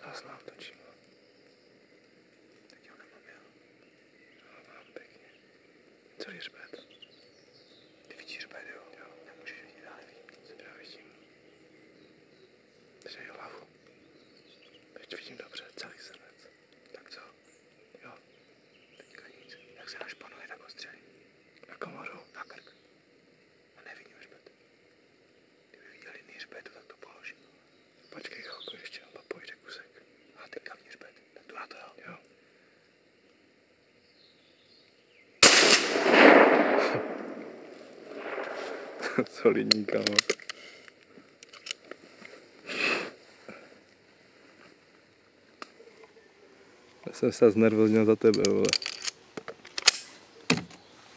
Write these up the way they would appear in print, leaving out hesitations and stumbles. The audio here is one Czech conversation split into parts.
záznam točím. Teď ho nemám já. No, mám pěkně. Celý hřbet. Ty vidíš hřbet, jo? Jo. Nemůžeš vidět, já nevím. Já vidím. Držej hlavu. Teď vidím dobře, celý srdec. Tak co? Jo. Teďka nic. Jak se našpanuje, tak ho střelí. Na komoru? Na krk. A nevidím hřbet. Kdyby viděl jiný hřbet, tak to položím. Počkej chvilku ještě, on pojde kusek. A teďka vidí hřbet. Tak tu na to, jo? Jo. Solidní, kámo. Já jsem se znervozněl za tebe, vole.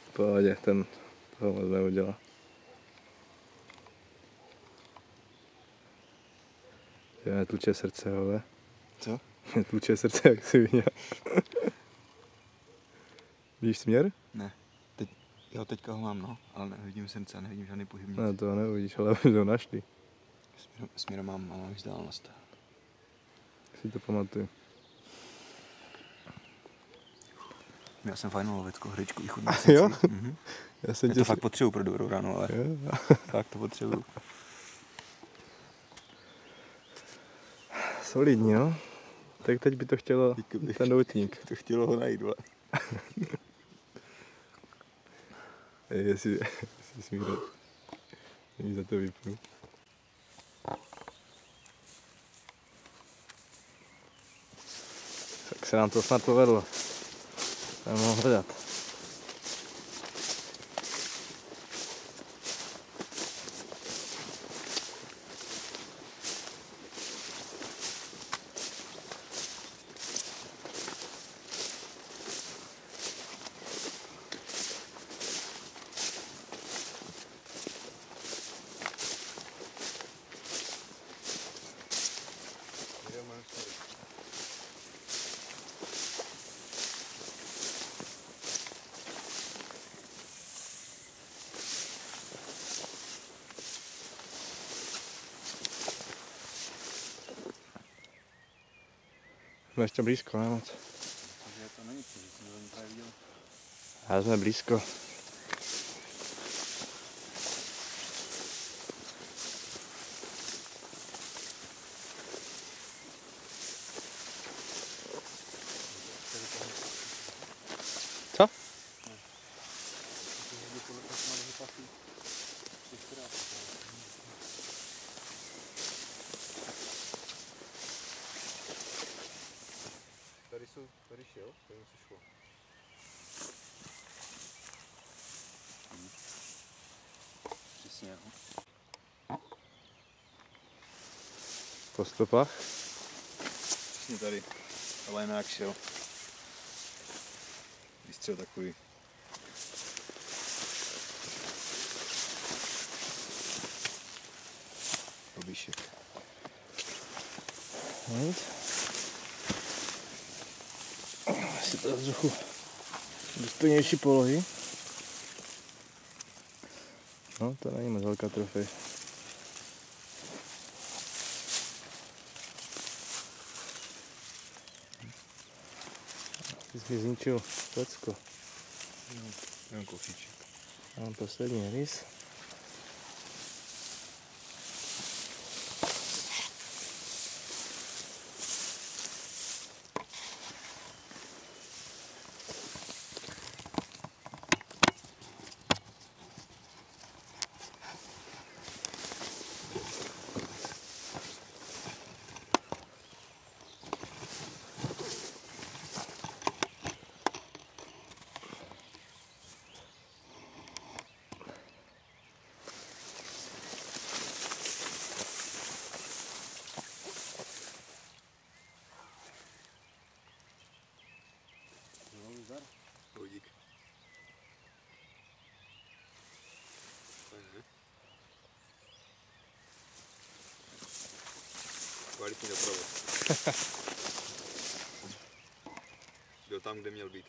V pohodě, ten toho moc neudělá. Je tluče srdce, vole. Co? Je tluče srdce, jak jsi viděl. Vidíš směr? Ne. Teďka ho mám, no, ale nevidím srdce, nevidím žádný pohyb. No to neuvidíš, ale už ho našli. Směr mám vzdálenost. Si to pamatuju. Měl jsem fajnou loveckou hryčku, východní Jo? Mhm. Já jsem To fakt potřebuju pro dobrou ránu, ale Jo? tak to potřebuju. Solidní, no. Tak teď by to chtělo ten doutník. To chtělo ho najít, vole. Jestli smírat. Není za to vypnu. Tak se nám to snad povedlo. Budeme ho hledat. Jsme ještě blízko, ne moc. Takže to není co, že jsem to právě viděl. Ale jsme blízko. Co? Tady šel, tady se šlo. Přesně, no. Po stopách? Přesně tady. Ale jinak šel. Vystřel takový. Obíšek. Nic. Asi to z trochu důstojnější polohy. No, to není moc velká trofej. Ty jsi mi zničil plecko. Jenom kousíček. Mám poslední rys. Hodík. Kvalitní doprovod. Byl tam, kde měl být.